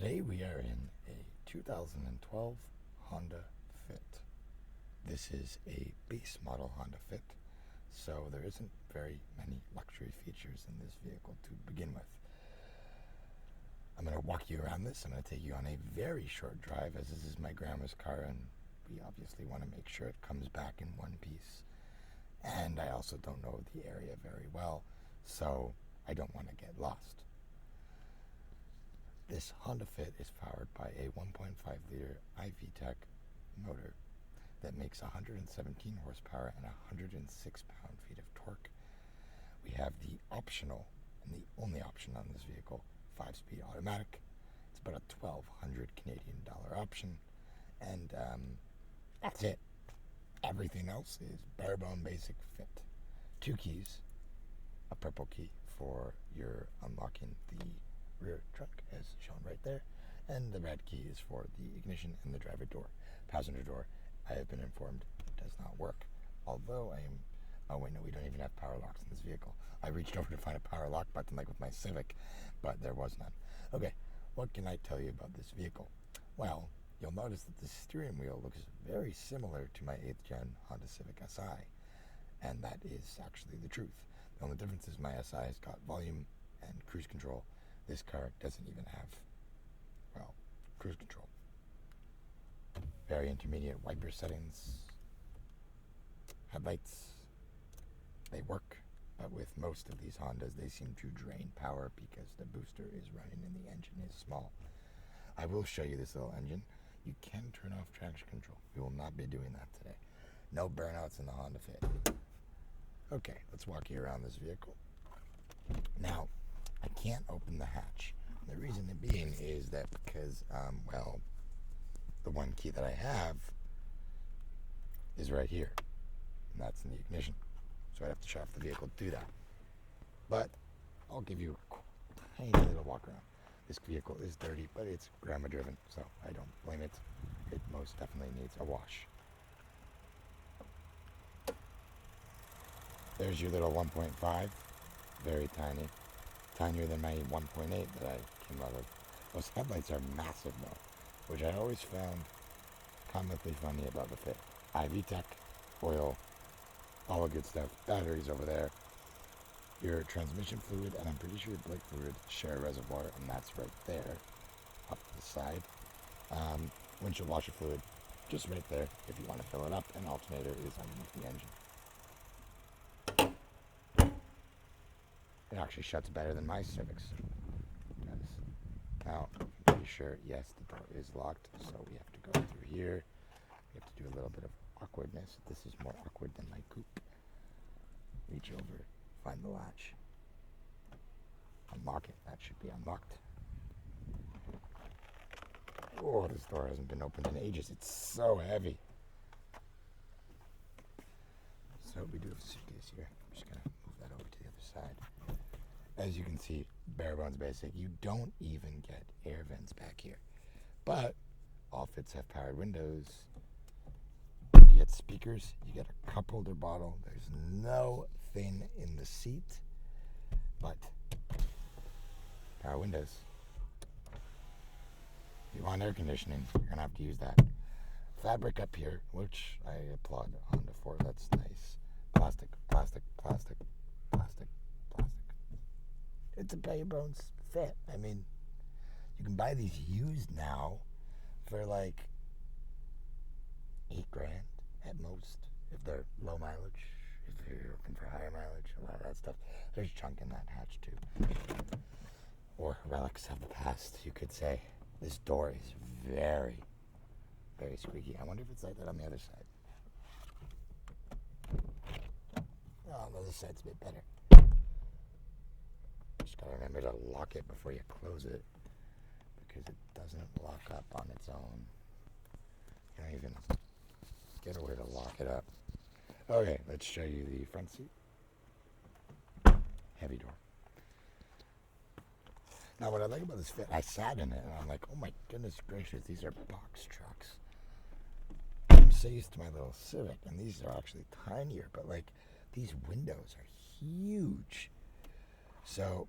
Today we are in a 2012 Honda Fit. This is a base model Honda Fit, so there isn't very many luxury features in this vehicle to begin with. I'm going to walk you around this. I'm going to take you on a very short drive, as this is my grandma's car, and we obviously want to make sure it comes back in one piece. And I also don't know the area very well, so I don't want to get lost. This Honda Fit is powered by a 1.5-liter I-VTEC motor that makes 117 horsepower and 106 pound-feet of torque. We have the optional, and the only option on this vehicle, 5-speed automatic. It's about a $1,200 Canadian option, and that's it. Everything else is bare-bone basic Fit. 2 keys, a purple key for your unlocking the rear trunk, as shown right there, and the red key is for the ignition and the driver door. Passenger door, I have been informed, does not work. Although oh wait, no, we don't even have power locks in this vehicle. I reached over to find a power lock button like with my Civic, but there was none. Okay, what can I tell you about this vehicle? Well, you'll notice that the steering wheel looks very similar to my 8th gen Honda Civic SI, and that is actually the truth. The only difference is my SI has got volume and cruise control. This car doesn't even have, well, cruise control. Very intermediate wiper settings. Headlights, they work, but with most of these Hondas, they seem to drain power because the booster is running and the engine is small. I will show you this little engine. You can turn off traction control. We will not be doing that today. No burnouts in the Honda Fit. Okay, let's walk you around this vehicle. Now, I can't open the hatch. The reason being is that because, well, the one key that I have is right here, and that's in the ignition. So I'd have to shut off the vehicle to do that. But I'll give you a tiny little walk around. This vehicle is dirty, but it's grandma driven, so I don't blame it. It most definitely needs a wash. There's your little 1.5, very tiny. Tinier than my 1.8 that I came out of. Those headlights are massive though, which I always found comically funny about the Fit. I-VTEC, oil, all the good stuff. Batteries over there. Your transmission fluid, and I'm pretty sure your brake fluid share a reservoir, and that's right there, up to the side. Windshield washer fluid, just right there if you want to fill it up, and alternator is underneath the engine. It actually shuts better than my Civics. Now, I'm pretty sure, yes, the door is locked, so we have to go through here. We have to do a little bit of awkwardness. This is more awkward than my coupe. Reach over, find the latch. Unlock it. That should be unlocked. Oh, this door hasn't been opened in ages. It's so heavy. So we do have a suitcase here. I'm just going to move that over to the other side. As you can see, bare bones basic. You don't even get air vents back here. But all Fits have powered windows. You get speakers. You get a cup holder bottle. There's no thing in the seat, but power windows. If you want air conditioning, you're going to have to use that. Fabric up here, which I applaud Honda for. That's nice. Plastic, plastic, plastic, plastic, plastic. It's a bare bones Fit. I mean, you can buy these used now for like $8,000 at most, if they're low mileage. If you're looking for higher mileage, a lot of that stuff. There's junk in that hatch too, or relics of the past, you could say. This door is very, very squeaky. I wonder if it's like that on the other side. Oh, the other side's a bit better. Just gotta remember to lock it before you close it, because it doesn't lock up on its own. You don't even get a way to lock it up. Okay, let's show you the front seat. Heavy door. Now, what I like about this Fit, I sat in it and I'm like, oh my goodness gracious, these are box trucks. I'm so used to my little Civic, and these are actually tinier, but like, these windows are huge. So,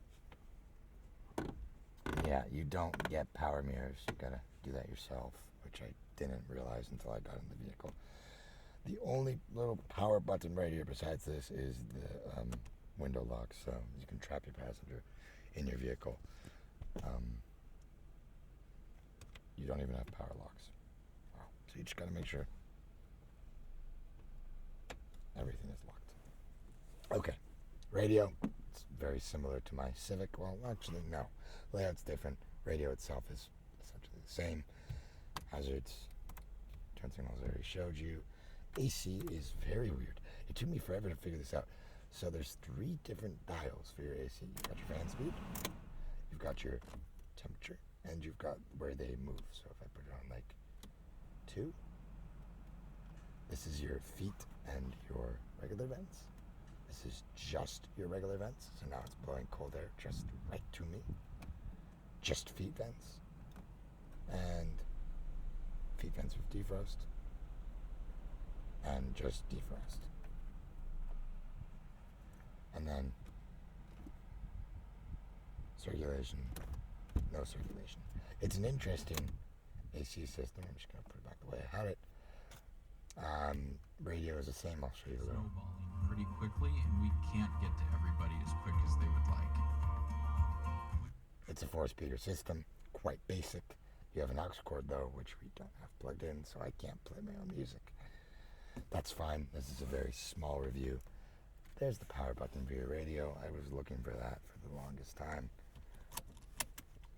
in the Yeah, you don't get power mirrors. You gotta do that yourself, which I didn't realize until I got in the vehicle. The only little power button right here besides this is the window lock, so you can trap your passenger in your vehicle. You don't even have power locks. Wow. So you just gotta make sure everything is locked. Okay, radio. It's very similar to my Civic. Well, actually, no. Layout's different. Radio itself is essentially the same. Hazards, turn signals I already showed you. AC is very weird. It took me forever to figure this out. So there's 3 different dials for your AC. You've got your fan speed, you've got your temperature, and you've got where they move. So if I put it on like 2, this is your feet and your regular vents. This is just your regular vents. So now it's blowing cold air just right to me. Just feet vents. And feet vents with defrost. And just defrost. And then circulation, no circulation. It's an interesting AC system. I'm just going to put it back the way I had it. Radio is the same. I'll show you a little. Snowballing pretty quickly, and we can't get to everybody as quick as they would like. It's a 4-speaker system, quite basic. You have an aux cord though, which we don't have plugged in, so I can't play my own music. That's fine. This is a very small review. There's the power button for your radio. I was looking for that for the longest time.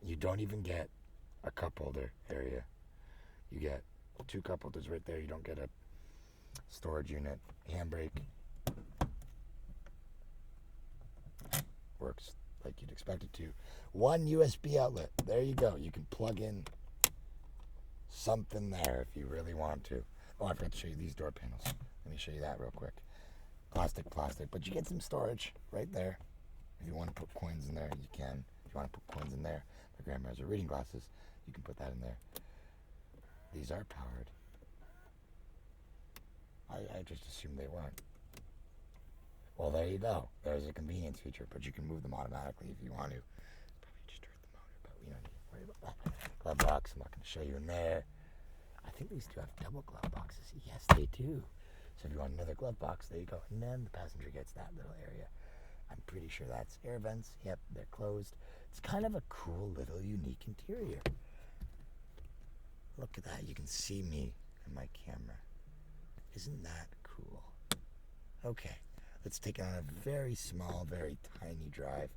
You don't even get a cup holder area. You get 2 cup holders right there. You don't get a storage unit. Handbrake works like you'd expect it to. 1 USB outlet. There you go. You can plug in something there if you really want to. Oh, I forgot to show you these door panels. Let me show you that real quick. Plastic, but you get some storage right there. If you want to put coins in there, you can. If you want to put coins in there, my grandma has her reading glasses, you can put that in there. These are powered. I just assumed they weren't. Well, there you go. There's a convenience feature, but you can move them automatically if you want to. Probably just start the motor, but we don't need to worry about that. Glove box, I'm not going to show you in there. I think these do have double glove boxes. Yes, they do. So if you want another glove box, there you go. And then the passenger gets that little area. I'm pretty sure that's air vents. Yep, they're closed. It's kind of a cool little unique interior. Look at that. You can see me and my camera. Isn't that cool? Okay, let's take it on a very small, very tiny drive.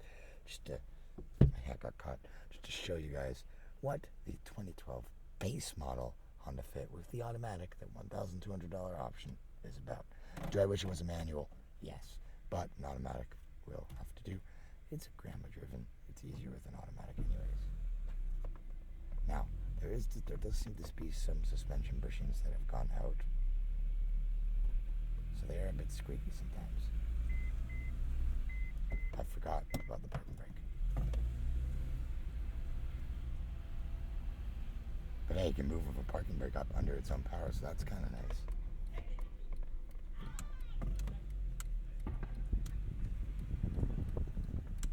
My hat got caught. Just to show you guys what the 2012 base model Honda Fit with the automatic, that $1,200 option, is about. Do I wish it was a manual? Yes, but an automatic will have to do. It's grandma driven. It's easier with an automatic anyways. Now, there does seem to be some suspension bushings that have gone out. So they are a bit squeaky sometimes. I forgot about the parking brake. But hey, you can move with a parking brake up under its own power, so that's kind of nice.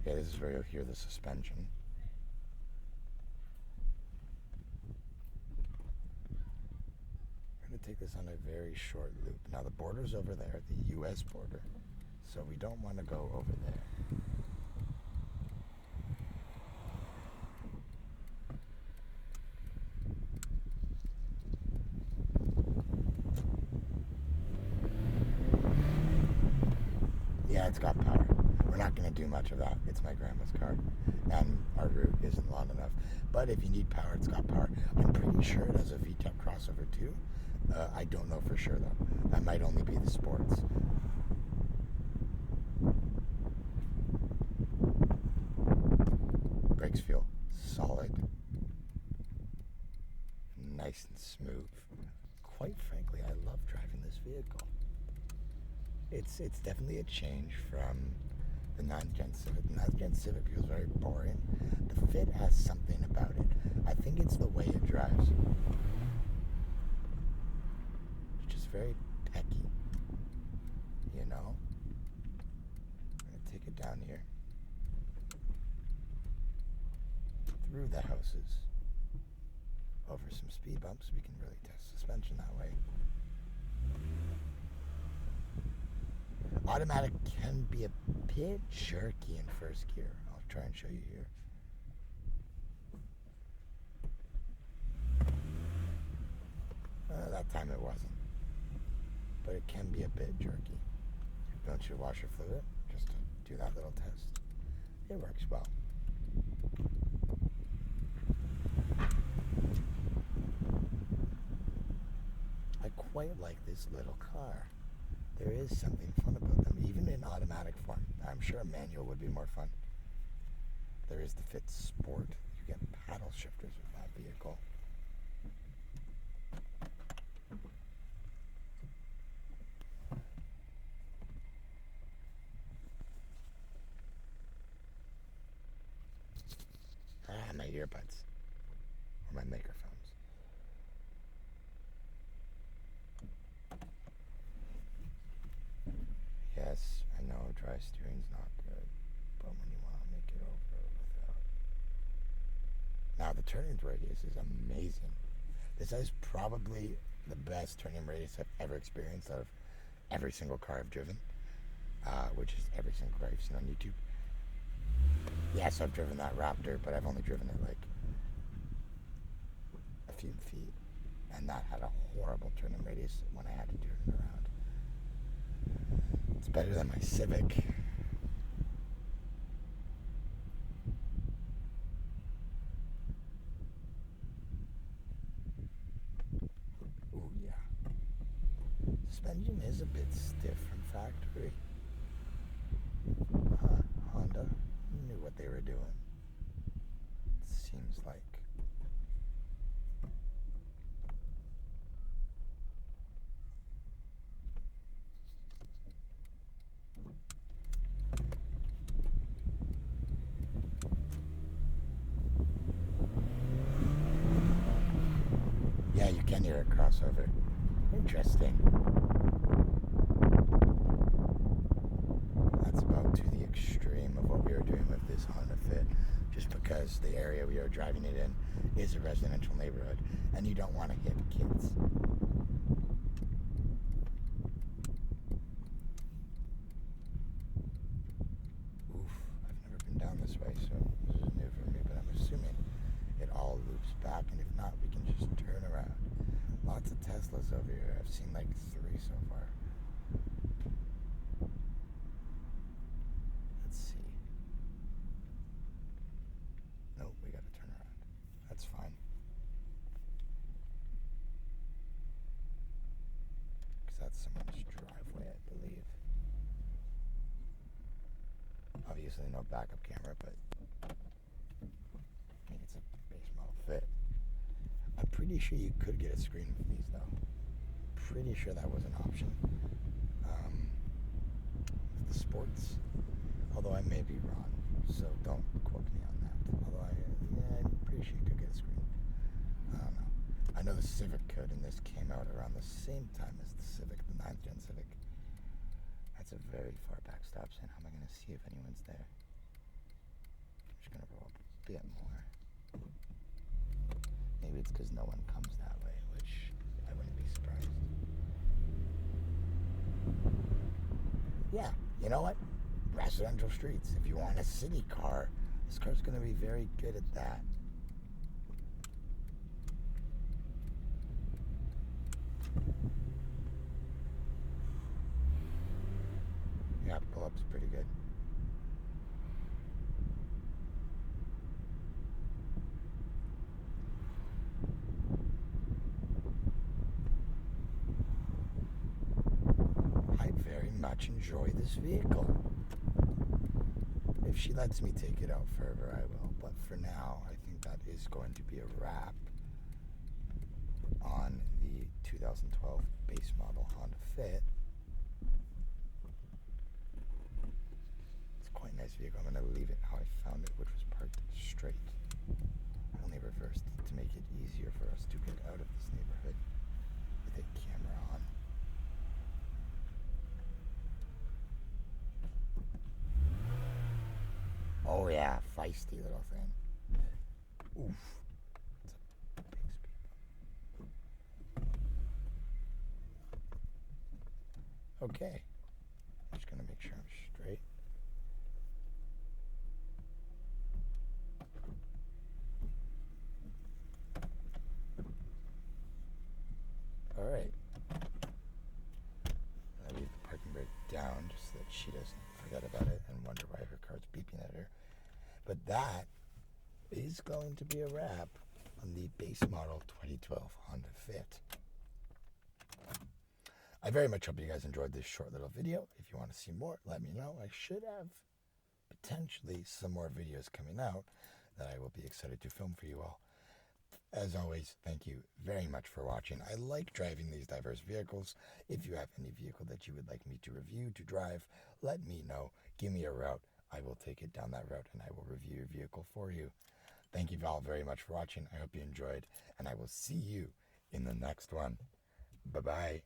Okay, this is where you'll hear the suspension. We're going to take this on a very short loop. Now the border's over there, the US border, so we don't want to go over there. Yeah, it's got power. We're not going to do much of that. It's my grandma's car, and our route isn't long enough. But if you need power, it's got power. I'm pretty sure it has a VTEC crossover too. I don't know for sure though. That might only be the sports. Brakes feel solid, nice and smooth. Quite frankly, I love driving this vehicle. It's definitely a change from the 9th Gen Civic. The 9th Gen Civic feels very boring. The Fit has something about it. I think it's the way it drives. It's just very pecky, you know? I'm going to take it down here. Through of the houses over some speed bumps. We can really test suspension that way. Automatic can be a bit jerky in first gear. I'll try and show you here. That time it wasn't, but it can be a bit jerky. Don't you wash your fluid just to do that little test? It works well. I quite like this little car. There is something fun about them, even in automatic form. I'm sure a manual would be more fun. There is the Fit Sport. You get paddle shifters with that vehicle. My earbuds. Or my microphones. Yes, I know dry steering's not good, but when you want to make it over without... Now, the turning radius is amazing. This is probably the best turning radius I've ever experienced out of every single car I've driven, which is every single car I've seen on YouTube. Yes, I've driven that Raptor, but I've only driven it like a few feet, and that had a horrible turning radius when I had to turn it around. It's better than my Civic. Ooh, yeah. Suspension is a bit stiff from factory. Honda knew what they were doing. It seems like. Yeah, you can hear a crossover. Interesting. That's about to the extreme of what we were doing with this Honda Fit, just because the area we are driving it in is a residential neighborhood, and you don't want to hit kids. Oof, I've never been down this way, so this is new for me, but I'm assuming it all loops back, and if not, we can just turn around. Lots of Teslas over here. I've seen like 3 so far. Let's see. Nope, we gotta turn around. That's fine. Because that's someone's driveway, I believe. Obviously no backup camera, but I mean, it's a base model Fit. I'm pretty sure you could get a screen with these, though. Pretty sure that was an option. The sports, although I may be wrong, so don't quote me on that. Although I'm pretty sure you could get a screen. I don't know. I know the Civic could, and this came out around the same time as the Civic, the 9th gen Civic. That's a very far back stop sign. How am I going to see if anyone's there? I'm just going to roll up a bit more. Maybe it's because no one comes that way, which I wouldn't be surprised. Yeah, you know what? Residential streets. If you want a city car, this car's going to be very good at that. Yeah, pull-up's pretty good. Much enjoy this vehicle. If she lets me take it out further, I will. But for now, I think that is going to be a wrap on the 2012 base model Honda Fit. It's quite a nice vehicle. I'm going to leave it how I found it, which was parked straight. I only reversed it to make it easier for us to get out of this neighborhood with a camera on. Oh yeah, feisty little thing. Oof. That's a big speed bump. Okay. I'm just going to make sure I'm straight. All right. I leave the parking brake down just so that she doesn't forget about it and wonder why her car's beeping at her. But that is going to be a wrap on the base model 2012 Honda Fit. I very much hope you guys enjoyed this short little video. If you want to see more, let me know. I should have potentially some more videos coming out that I will be excited to film for you all. As always, thank you very much for watching. I like driving these diverse vehicles. If you have any vehicle that you would like me to review, to drive, let me know. Give me a route. I will take it down that route and I will review your vehicle for you. Thank you all very much for watching. I hope you enjoyed, and I will see you in the next one. Bye-bye.